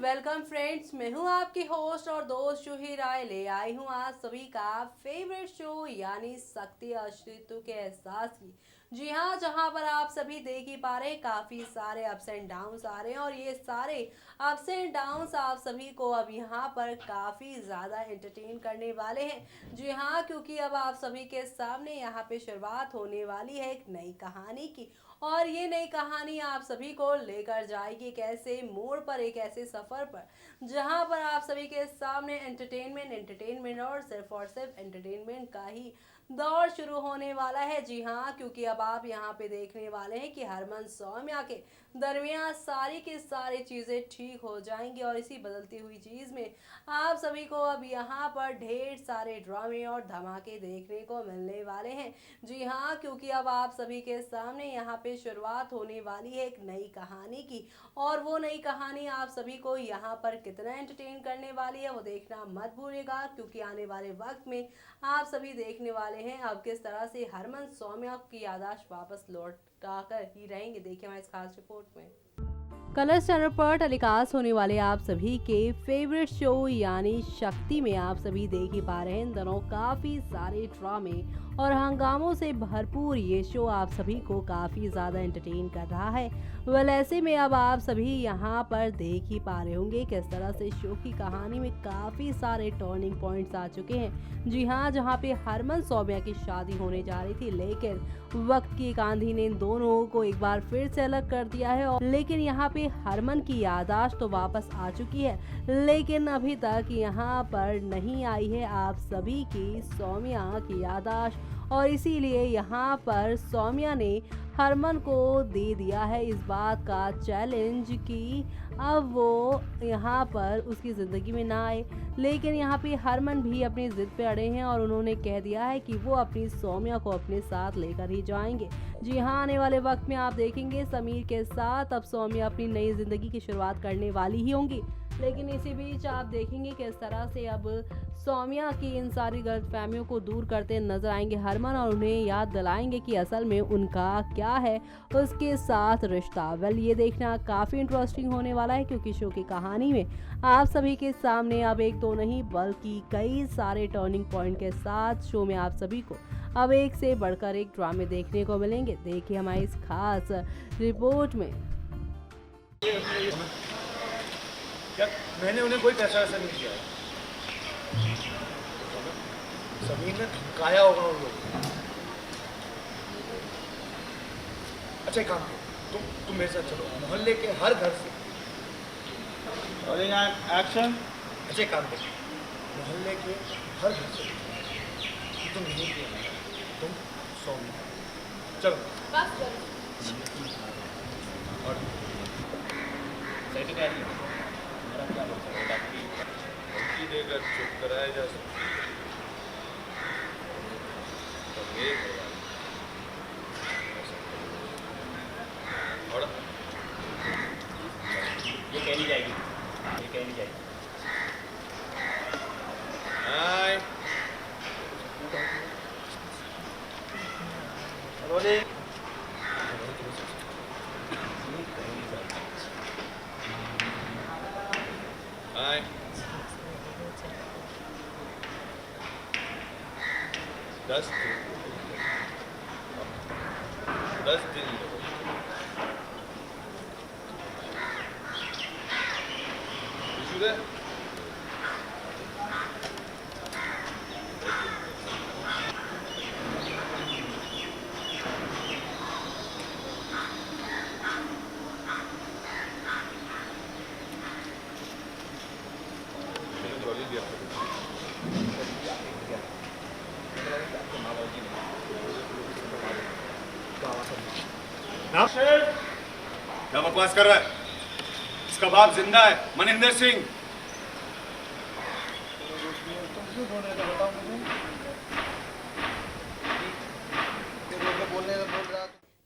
Welcome friends. मैं हूं आपकी होस्ट और दोस्त जूही राय। ले आई हूं आज सभी का फेवरेट शो यानी शक्ति अस्तित्व के एहसास की। जी हां, जहां पर आप सभी देख ही पा रहे हैं काफ़ी सारे अप्स एंड डाउन्स आ रहे हैं और ये सारे अप्स एंड डाउन्स आप सभी को अब यहाँ पर काफ़ी ज़्यादा एंटरटेन करने वाले हैं। जी हाँ, क्योंकि अब आप सभी के सामने यहाँ पे शुरुआत होने वाली है एक नई कहानी की। और ये नई कहानी आप सभी को लेकर जाएगी एक ऐसे मोड़ पर, एक ऐसे सफर पर जहां पर आप सभी के सामने एंटरटेनमेंट एंटरटेनमेंट और सिर्फ एंटरटेनमेंट का ही दौर शुरू होने वाला है। जी हाँ, क्योंकि अब आप यहाँ पे देखने वाले हैं कि हरमन सौम्या के दरमियान सारी की सारी चीज़ें ठीक हो जाएंगी और इसी बदलती हुई चीज़ में आप सभी को अब यहाँ पर ढेर सारे ड्रामे और धमाके देखने को मिलने वाले हैं। जी हाँ, क्योंकि अब आप सभी के सामने यहाँ पे शुरुआत होने वाली है एक नई कहानी की। और वो नई कहानी आप सभी को यहाँ पर कितना एंटरटेन करने वाली है वो देखना मत भूलिएगा, क्योंकि आने वाले वक्त में आप सभी देखने वाले हैं अब किस तरह से हरमन सौम्या की याददाश्त वापस लौटा कर ही रहेंगे। देखिए हमारे इस खास रिपोर्ट में। कलर्स चैनल पर टेलीकास्ट होने वाले आप सभी के फेवरेट शो यानी शक्ति में आप सभी देख ही पा रहे हैं इन दिनों काफ़ी सारे ड्रामे और हंगामों से भरपूर ये शो आप सभी को काफ़ी ज़्यादा एंटरटेन कर रहा है। वेल ऐसे में अब आप सभी यहाँ पर देख ही पा रहे होंगे किस तरह से शो की कहानी में काफ़ी सारे टर्निंग पॉइंट्स आ चुके हैं। जी हाँ, जहाँ पे हरमन सौम्या की शादी होने जा रही थी, लेकिन वक्त की एक आंधी ने इन दोनों को एक बार फिर से अलग कर दिया है। और लेकिन यहाँ पे हरमन की याददाश्त तो वापस आ चुकी है, लेकिन अभी तक यहाँ पर नहीं आई है आप सभी की सौम्या की याददाश्त। और इसीलिए यहाँ पर सौम्या ने हरमन को दे दिया है इस बात का चैलेंज कि अब वो यहाँ पर उसकी ज़िंदगी में ना आए। लेकिन यहाँ पे हरमन भी अपनी ज़िद पे अड़े हैं और उन्होंने कह दिया है कि वो अपनी सौम्या को अपने साथ लेकर ही जाएंगे। जी हाँ, आने वाले वक्त में आप देखेंगे समीर के साथ अब सौम्या अपनी नई ज़िंदगी की शुरुआत करने वाली ही होंगी। लेकिन इसी बीच आप देखेंगे किस तरह से अब सौम्या की इन सारी गलतफहमियों को दूर करते नजर आएंगे हरमन और उन्हें याद दिलाएंगे कि असल में उनका क्या है उसके साथ रिश्ता। वेल ये देखना काफ़ी इंटरेस्टिंग होने वाला है, क्योंकि शो की कहानी में आप सभी के सामने अब एक दो नहीं बल्कि कई सारे टर्निंग पॉइंट के साथ शो में आप सभी को अब एक से बढ़कर एक ड्रामे देखने को मिलेंगे। देखिए हमारी इस खास रिपोर्ट में। क्या मैंने उन्हें कोई पैसा वैसा नहीं दिया है। समीर ने धमकाया होगा उन लोगों को। अच्छा एक काम करो, तुम मेरे साथ चलो मोहल्ले के हर घर से। एक्शन। अच्छा एक काम करो, मोहल्ले के हर घर से कि तुम नहीं किया, तुम सौम्या चलो बस और सही तो कह रही है। मेरा क्या मतलब है बाकी धमकी देकर चुप कराया जा सकता है। तो ये और ये कहनी जाएगी, ये कहनी जाएगी। हाय रोलिंग। हाय 10 दिन शुरू ना क्या बकवास कर रहा है? इसका बाप जिंदा है, मनिंदर सिंह।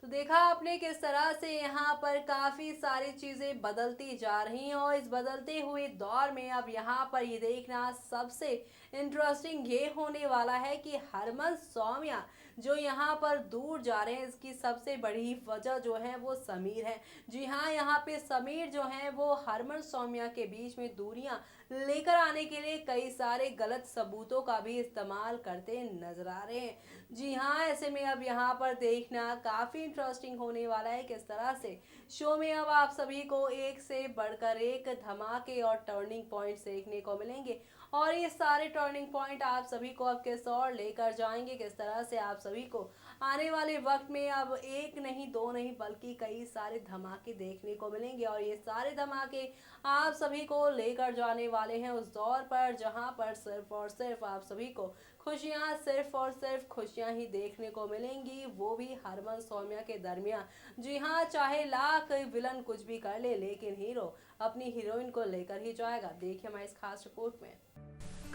तो देखा आपने किस तरह से यहाँ पर काफ़ी सारी चीज़ें बदलती जा रही हैं और इस बदलते हुए दौर में अब यहाँ पर ये देखना सबसे इंटरेस्टिंग ये होने वाला है कि हरमन सौम्या जो यहाँ पर दूर जा रहे हैं इसकी सबसे बड़ी वजह जो है वो समीर है। जी हाँ, यहाँ पे समीर जो है वो हरमन सौम्या के बीच में दूरियां लेकर आने के लिए कई सारे गलत सबूतों का भी इस्तेमाल करते नजर आ रहे हैं। जी हाँ, ऐसे में अब यहाँ पर देखना काफी इंटरेस्टिंग होने वाला है किस तरह से शो में अब आप सभी को एक से बढ़कर एक धमाके और टर्निंग पॉइंट्स देखने को मिलेंगे और ये सारे टर्निंग पॉइंट आप सभी को अब किस ओर लेकर जाएंगे, किस तरह से आप सभी को आने वाले वक्त में अब एक नहीं दो नहीं बल्कि कई सारे धमाके देखने को मिलेंगे और ये सारे धमाके आप सभी को लेकर जाने वाले हैं उस दौर पर जहां पर सिर्फ और सिर्फ आप सभी को खुशियां, सिर्फ और सिर्फ खुशियां ही देखने को मिलेंगी, वो भी हरमन सौम्या के दरमियान। जी हाँ, चाहे लाख विलन कुछ भी कर ले लेकिन हीरो अपनी हीरोइन को लेकर ही जाएगा। देखिए हमारी इस खास रिपोर्ट में।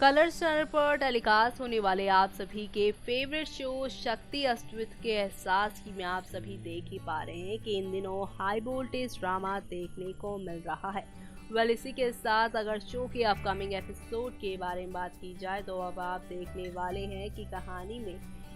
कलर्स चैनल पर टेलीकास्ट होने वाले आप सभी के फेवरेट शो शक्ति अस्तित्व के एहसास की में आप सभी देख ही पा रहे हैं कि इन दिनों हाई वोल्टेज ड्रामा देखने को मिल रहा है। वेल इसी के साथ अगर शो के अपकमिंग एपिसोड के बारे में बात की जाए तो अब आप देखने वाले हैं कि कहानी में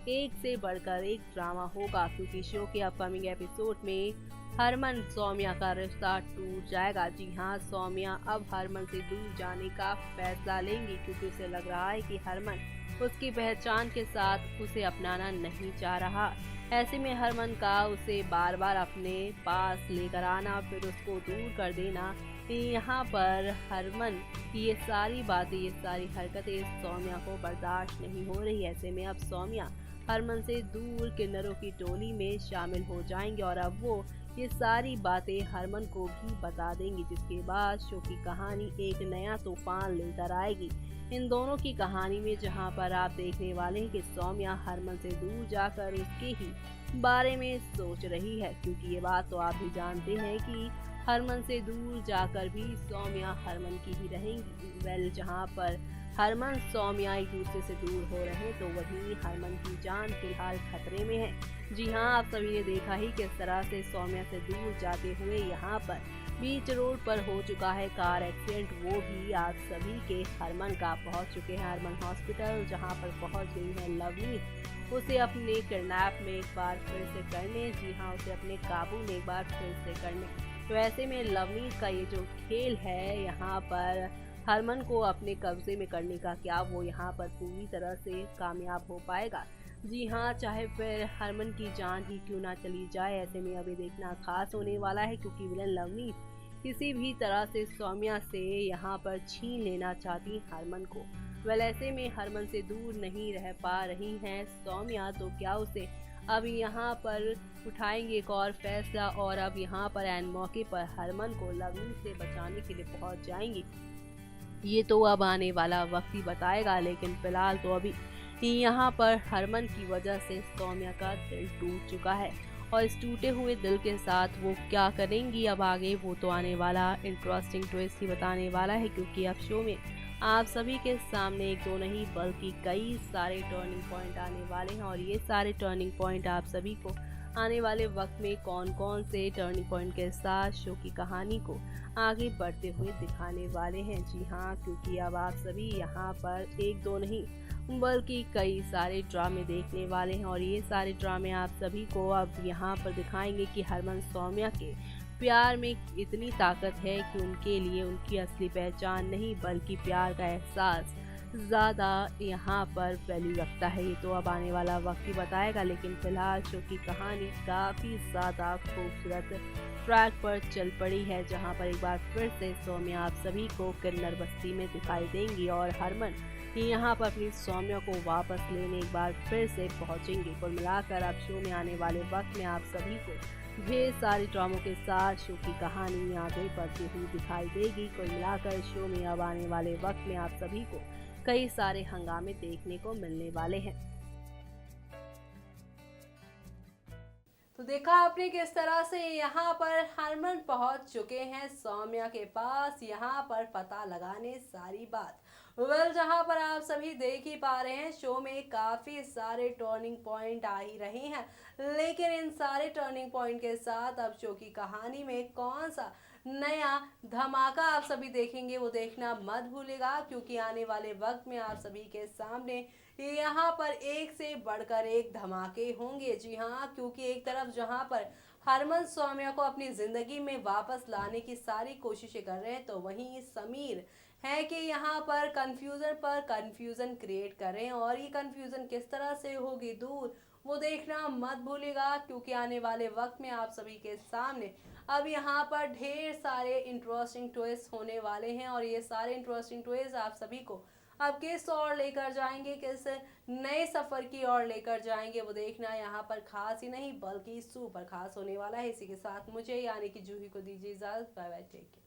एक से बढ़कर एक ड्रामा होगा, क्योंकि शो के अपकमिंग एपिसोड में हरमन सौम्या का रिश्ता टूट जाएगा। जी हाँ, सौम्या अब हरमन से दूर जाने का फैसला लेंगी क्योंकि उसे लग रहा है कि हरमन उसकी पहचान के साथ उसे अपनाना नहीं चाह रहा। ऐसे में हरमन का उसे बार बार अपने पास लेकर आना फिर उसको दूर कर देना, यहाँ पर हरमन की ये सारी बातें, ये सारी हरकतें सौम्या को बर्दाश्त नहीं हो रही। ऐसे में अब सौम्या हरमन से दूर किन्नरों की टोली में शामिल हो जाएंगे और अब वो ये सारी बातें हरमन को भी बता देंगी, जिसके बाद शो की कहानी एक नया तूफान लेकर आएगी इन दोनों की कहानी में, जहां पर आप देखने वाले हैं कि सौम्या हरमन से दूर जाकर उसके ही बारे में सोच रही है, क्योंकि ये बात तो आप भी जानते हैं कि हरमन से दूर जाकर भी सौम्या हरमन की ही रहेंगी। वेल जहां पर हरमन सौम्या एक दूसरे से दूर हो रहे हैं तो वहीं हरमन की जान फिलहाल खतरे में है। जी हाँ, आप सभी ने देखा ही किस तरह से सौम्या से दूर जाते हुए यहाँ पर बीच रोड पर हो चुका है कार एक्सीडेंट, वो भी आप सभी के हरमन का पहुँच चुके हैं हरमन हॉस्पिटल, जहाँ पर पहुँच गई है लवनीत उसे अपने किडनैप में एक बार फिर से करने, जी हाँ उसे अपने काबू में एक बार फिर से करने। तो ऐसे में लवनीत का ये जो खेल है यहाँ पर हरमन को अपने कब्जे में करने का, क्या वो यहाँ पर पूरी तरह से कामयाब हो पाएगा? जी हाँ, चाहे फिर हरमन की जान ही क्यों ना चली जाए, ऐसे में अभी देखना खास होने वाला है, क्योंकि विलन लवनीत किसी भी तरह से सौम्या से यहाँ पर छीन लेना चाहती हरमन को। वेल ऐसे में हरमन से दूर नहीं रह पा रही हैं सौम्या, तो क्या उसे अब यहाँ पर उठाएंगे एक और फैसला और अब यहाँ पर एन मौके पर हरमन को लवनीत से बचाने के लिए पहुँच जाएंगी? ये तो अब आने वाला वक्त ही बताएगा, लेकिन फिलहाल तो अभी यहाँ पर हरमन की वजह से सौम्या का दिल टूट चुका है और इस टूटे हुए दिल के साथ वो क्या करेंगी अब आगे, वो तो आने वाला इंटरेस्टिंग ट्विस्ट ही बताने वाला है, क्योंकि अब शो में आप सभी के सामने एक दो नहीं बल्कि कई सारे टर्निंग पॉइंट आने वाले हैं और ये सारे टर्निंग पॉइंट आप सभी को आने वाले वक्त में कौन कौन से टर्निंग पॉइंट के साथ शो की कहानी को आगे बढ़ते हुए दिखाने वाले हैं। जी हाँ, क्योंकि अब आप सभी यहाँ पर एक दो नहीं बल्कि कई सारे ड्रामे देखने वाले हैं और ये सारे ड्रामे आप सभी को अब यहाँ पर दिखाएंगे कि हरमन सौम्या के प्यार में इतनी ताकत है कि उनके लिए उनकी असली पहचान नहीं बल्कि प्यार का एहसास ज़्यादा यहाँ पर वैल्यू रखता है। ये तो अब आने वाला वक्त ही बताएगा, लेकिन फिलहाल शो की कहानी काफ़ी ज़्यादा खूबसूरत ट्रैक पर चल पड़ी है, जहाँ पर एक बार फिर से सौम्या आप सभी को किन्नर बस्ती में दिखाई देंगी और हरमन यहाँ पर अपनी सौम्या को वापस लेने एक बार फिर से पहुँचेंगे। कुल मिलाकर अब शो में आने वाले वक्त में आप सभी को ढेर सारी ड्रामों के साथ शो की कहानी आगे बढ़ती हुई दिखाई देगी। कुल मिलाकर शो में अब आने वाले वक्त में आप सभी को कई सारे हंगामे देखने को मिलने वाले हैं। तो देखा आपने किस तरह से यहाँ पर हरमन पहुंच चुके हैं सौम्या के पास, यहाँ पर पता लगाने सारी बात। वेल जहाँ पर आप सभी देख ही पा रहे हैं शो में काफ़ी सारे टर्निंग पॉइंट आ ही रहे हैं, लेकिन इन सारे टर्निंग पॉइंट के साथ अब शो की कहानी में कौन सा नया धमाका आप सभी देखेंगे वो देखना मत भूलिएगा, क्योंकि आने वाले वक्त में आप सभी के सामने यहाँ पर एक से बढ़कर एक धमाके होंगे। जी हाँ, क्योंकि एक तरफ जहाँ पर हरमन स्वामिया को अपनी जिंदगी में वापस लाने की सारी कोशिशें कर रहे हैं, तो वहीं समीर है कि यहाँ पर कंफ्यूजन क्रिएट कर रहे हैं, और ये कंफ्यूजन किस तरह से होगी दूर वो देखना मत भूलिएगा, क्योंकि आने वाले वक्त में आप सभी के सामने अब यहाँ पर ढेर सारे इंटरेस्टिंग ट्विस्ट होने वाले हैं, और ये सारे इंटरेस्टिंग ट्विस्ट आप सभी को अब किस ओर लेकर जाएंगे, किस नए सफर की ओर लेकर जाएंगे वो देखना यहाँ पर खास ही नहीं बल्कि सुपर खास होने वाला है। इसी के साथ मुझे यानी कि जूही को दीजिए इजाजत। Bye bye, take care.